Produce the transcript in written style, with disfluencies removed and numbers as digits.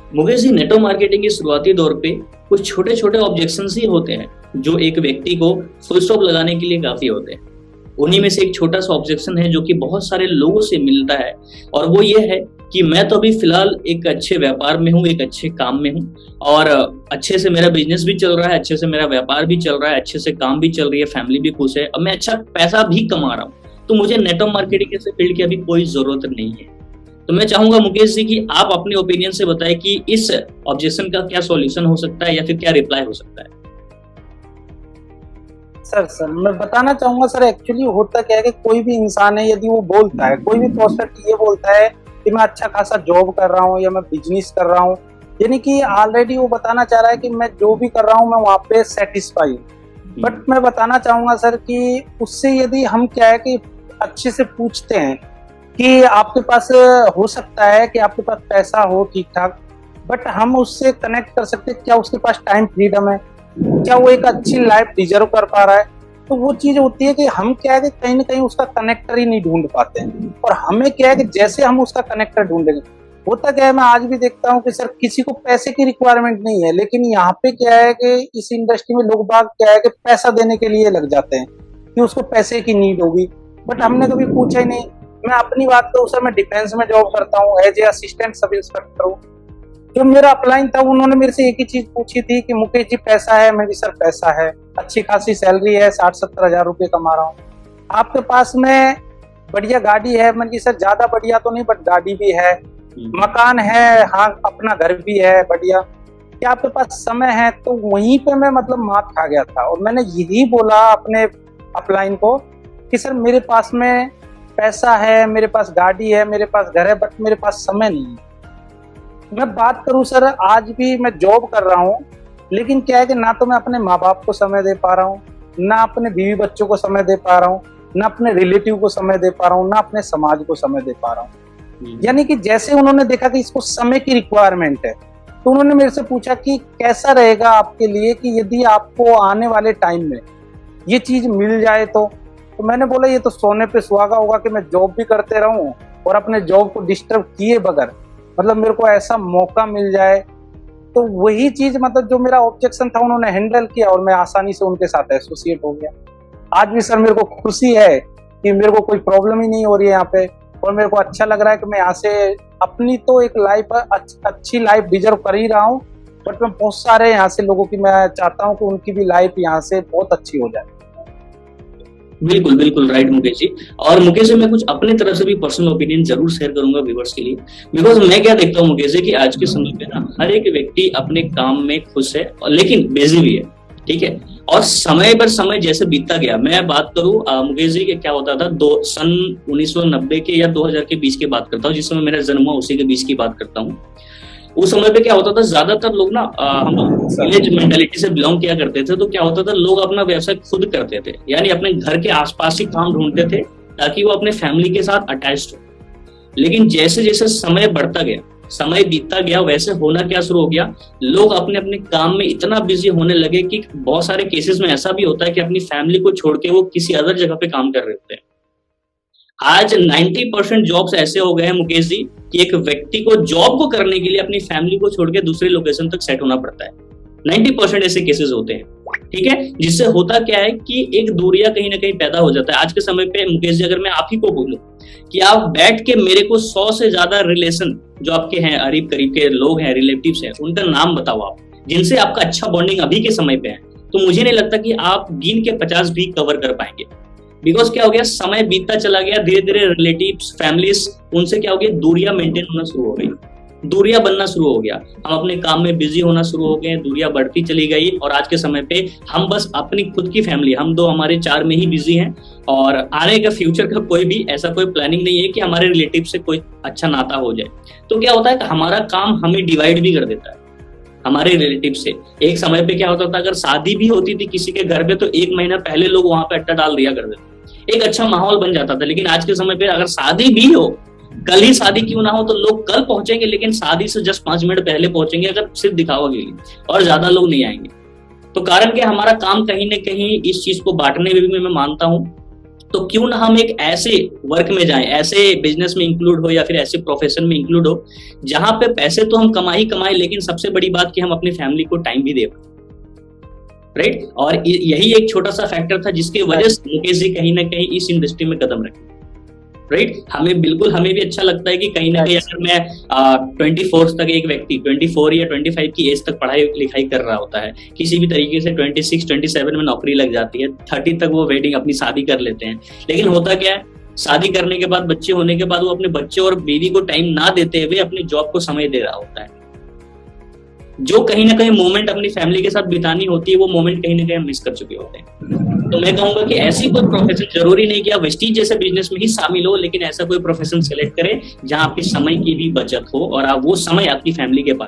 Mukesh ji, network marketing के शुरुआती दौर पे कुछ छोटे छोटे ऑब्जेक्शंस ही होते हैं जो एक व्यक्ति को फुल स्टॉप लगाने के लिए काफी होते हैं। उन्हीं में से एक छोटा सा ऑब्जेक्शन है जो कि बहुत सारे लोगों से मिलता है, और वो ये है कि मैं तो अभी फिलहाल एक अच्छे व्यापार में हूँ, एक अच्छे काम में हूँ, और अच्छे से मेरा बिजनेस भी चल रहा है, अच्छे से मेरा व्यापार भी चल रहा है, अच्छे से काम भी चल रही है, फैमिली भी खुश है, और मैं अच्छा पैसा भी कमा रहा हूँ। तो मुझे नेटवर्क मार्केटिंग जैसे फील्ड की अभी कोई जरूरत नहीं है। तो मैं चाहूंगा मुकेश जी कि आप अपने ओपिनियन से बताएं कि इस ऑब्जेक्शन का क्या सॉल्यूशन हो सकता है या फिर क्या रिप्लाई हो सकता है। सर मैं बताना चाहूंगा सर, एक्चुअली होता क्या है कि कोई भी इंसान है, यदि वो बोलता है, कोई भी प्रोस्पेक्ट ये बोलता है कि मैं अच्छा खासा जॉब कर रहा हूँ या मैं बिजनेस कर रहा हूँ, यानी कि ऑलरेडी वो बताना चाह रहा है कि मैं जो भी कर रहा हूँ मैं वहाँ पे सेटिस्फाई हूँ। बट मैं बताना चाहूंगा सर कि उससे यदि हम क्या है कि अच्छे से पूछते हैं कि आपके पास हो सकता है कि आपके पास पैसा हो ठीक ठाक, बट हम उससे कनेक्ट कर सकते हैं क्या उसके पास टाइम फ्रीडम है, क्या वो एक अच्छी लाइफ डिजर्व कर पा रहा है। तो वो चीज होती है कि हम क्या है कि कहीं ना कहीं उसका कनेक्टर ही नहीं ढूंढ पाते हैं, और हमें क्या है कि जैसे हम उसका कनेक्टर ढूंढेंगे, होता क्या है, मैं आज भी देखता हूँ कि सर किसी को पैसे की रिक्वायरमेंट नहीं है, लेकिन यहाँ पे क्या है कि इस इंडस्ट्री में लोग बाग क्या है कि पैसा देने के लिए लग जाते हैं कि उसको पैसे की नीड होगी। बट हमने कभी पूछा ही नहीं। मैं अपनी बात करूँ सर, मैं डिफेंस में जॉब करता हूँ, as a assistant sub inspector हूँ। जो मेरा अपलाइन था उन्होंने मेरे से एक ही चीज पूछी थी कि मुकेश जी पैसा है? मैं भी सर पैसा है, अच्छी खासी सैलरी है, 60-70 हजार रुपये कमा रहा हूँ। आपके पास में बढ़िया गाड़ी है? मैंने कि सर ज्यादा बढ़िया तो नहीं बट गाड़ी भी है, मकान है, हाँ अपना घर भी है बढ़िया। क्या आपके पास समय है? तो वहीं पे मैं मतलब मात खा गया था, और मैंने यही बोला अपने अपलाइन को कि सर मेरे पास में पैसा है, मेरे पास गाड़ी है, मेरे पास घर है, बट मेरे पास समय नहीं है। मैं बात करूं सर, आज भी मैं जॉब कर रहा हूं, लेकिन क्या है कि ना तो मैं अपने माँ बाप को समय दे पा रहा हूं, ना अपने बीवी बच्चों को समय दे पा रहा हूं, ना अपने रिलेटिव को समय दे पा रहा हूं, ना अपने समाज को समय दे पा रहा हूं। यानी कि जैसे उन्होंने देखा कि इसको समय की रिक्वायरमेंट है, तो उन्होंने मेरे से पूछा कि कैसा रहेगा आपके लिए कि यदि आपको आने वाले टाइम में ये चीज मिल जाए तो मैंने बोला ये तो सोने पे सुहागा होगा कि मैं जॉब भी करते रहूं और अपने जॉब को डिस्टर्ब किए बगैर मतलब मेरे को ऐसा मौका मिल जाए। तो वही चीज मतलब जो मेरा ऑब्जेक्शन था उन्होंने हैंडल किया, और मैं आसानी से उनके साथ एसोसिएट हो गया। आज भी सर मेरे को खुशी है कि मेरे को कोई प्रॉब्लम ही नहीं हो रही है यहाँ पे, और मेरे को अच्छा लग रहा है कि मैं यहाँ से अपनी तो एक लाइफ अच्छी लाइफ डिजर्व कर ही रहा हूँ, बट मैं बहुत सारे यहाँ से लोगों की मैं चाहता हूँ कि उनकी भी लाइफ यहाँ से बहुत अच्छी हो जाए। बिल्कुल बिल्कुल राइट मुकेश जी। और मुकेश जी, मैं कुछ अपने तरफ से भी पर्सनल ओपिनियन जरूर शेयर करूंगा व्यूअर्स के लिए। बिकॉज मैं क्या देखता हूँ मुकेश जी कि आज के समय पे ना हर एक व्यक्ति अपने काम में खुश है और लेकिन बिजी भी है, ठीक है। और समय पर समय जैसे बीतता गया, मैं बात करूं मुकेश जी के क्या होता था सन 1990 के या 2000 के बीच की बात करता हूँ, जिस समय मेरा जन्म हुआ उसी के बीच की बात करता हूँ। उस समय पे क्या होता था, ज्यादातर लोग ना हम विलेज मेंटालिटी से बिलोंग किया करते थे, तो क्या होता था लोग अपना व्यवसाय खुद करते थे, यानी अपने घर के आसपास ही काम ढूंढते थे ताकि वो अपने फैमिली के साथ अटैच्ड हो। लेकिन जैसे जैसे समय बढ़ता गया, समय बीतता गया, वैसे होना क्या शुरू हो गया, लोग अपने अपने काम में इतना बिजी होने लगे कि बहुत सारे केसेस में ऐसा भी होता है कि अपनी फैमिली को छोड़ के वो किसी अदर जगह पे काम कर रहे होते हैं। आज 90% जॉब्स ऐसे हो गए हैं मुकेश जी कि एक व्यक्ति को जॉब को करने के लिए अपनी फैमिली को छोड़ के दूसरे लोकेशन तक सेट होना पड़ता है। 90% ऐसे केसेस होते हैं, ठीक है। जिससे होता क्या है कि एक दूरिया कहीं ना कहीं पैदा हो जाता है। आज के समय पे मुकेश जी, अगर मैं आप ही को बोलूं कि आप बैठ के मेरे को 100 से ज्यादा रिलेशन जो आपके हैं, करीब करीब के लोग हैं, रिलेटिव्स हैं, उनका नाम बताओ आप जिनसे आपका अच्छा बॉन्डिंग अभी के समय पे है, तो मुझे नहीं लगता कि आप गिन के 50 भी कवर कर पाएंगे। बिकॉज क्या हो गया, समय बीतता चला गया, धीरे धीरे रिलेटिव्स, फैमिलीज, उनसे क्या हो गया, दूरियां मेंटेन होना शुरू हो गई, दूरियां बनना शुरू हो गया। हम अपने काम में बिजी होना शुरू हो गए, दूरियां बढ़ती चली गई, और आज के समय पे हम बस अपनी खुद की फैमिली, हम दो हमारे चार में ही बिजी हैं, और आने का फ्यूचर का कोई भी ऐसा कोई प्लानिंग नहीं है कि हमारे रिलेटिव से कोई अच्छा नाता हो जाए। तो क्या होता है कि हमारा काम हमें डिवाइड भी कर देता है हमारे रिलेटिव से। एक समय पे क्या होता था, अगर शादी भी होती थी किसी के घर पे तो 1 महीना पहले लोग वहां पे अड्डा डाल दिया करते थे, एक अच्छा माहौल बन जाता था। लेकिन आज के समय पे अगर शादी भी हो, कल ही शादी क्यों ना हो, तो लोग कल पहुंचेंगे, लेकिन शादी से जस्ट 5 मिनट पहले पहुंचेंगे, अगर सिर्फ दिखावा के लिए, और ज्यादा लोग नहीं आएंगे। तो कारण क्या, हमारा काम कहीं ना कहीं इस चीज को बांटने में भी मैं मानता हूँ तो क्यों ना हम एक ऐसे वर्क में जाएं, ऐसे बिजनेस में इंक्लूड हो या फिर ऐसे प्रोफेशन में इंक्लूड हो जहां पे पैसे तो हम कमा ही कमाए, लेकिन सबसे बड़ी बात कि हम अपनी फैमिली को टाइम भी दे पाए, राइट। और यही एक छोटा सा फैक्टर था जिसकी वजह से मुकेश जी कहीं ना कहीं इस इंडस्ट्री में कदम रखे, राइट। हमें भी अच्छा लगता है कि कहीं ना कहीं अगर मैं 24 तक एक व्यक्ति 24 या 25 की एज तक पढ़ाई लिखाई कर रहा होता है, किसी भी तरीके से 26 27 में नौकरी लग जाती है, 30 तक वो वेडिंग अपनी शादी कर लेते हैं, लेकिन होता क्या है, शादी करने के बाद, बच्चे होने के बाद वो अपने बच्चे और बीवी को टाइम ना देते हुए अपने जॉब को समय दे रहा होता है। जो कहीं ना कहीं मोमेंट अपनी फैमिली के साथ बितानी होती है, वो मोमेंट कहीं ना कहीं हम मिस कर चुके होते हैं। तो मैं कहूंगा कि ऐसी कोई प्रोफेशन, जरूरी नहीं कि आप वेस्टीज जैसे बिजनेस में ही शामिल हो, लेकिन ऐसा कोई प्रोफेशन सेलेक्ट करें जहां आपके समय की भी बचत हो और आप वो समय आपकी फैमिली के पास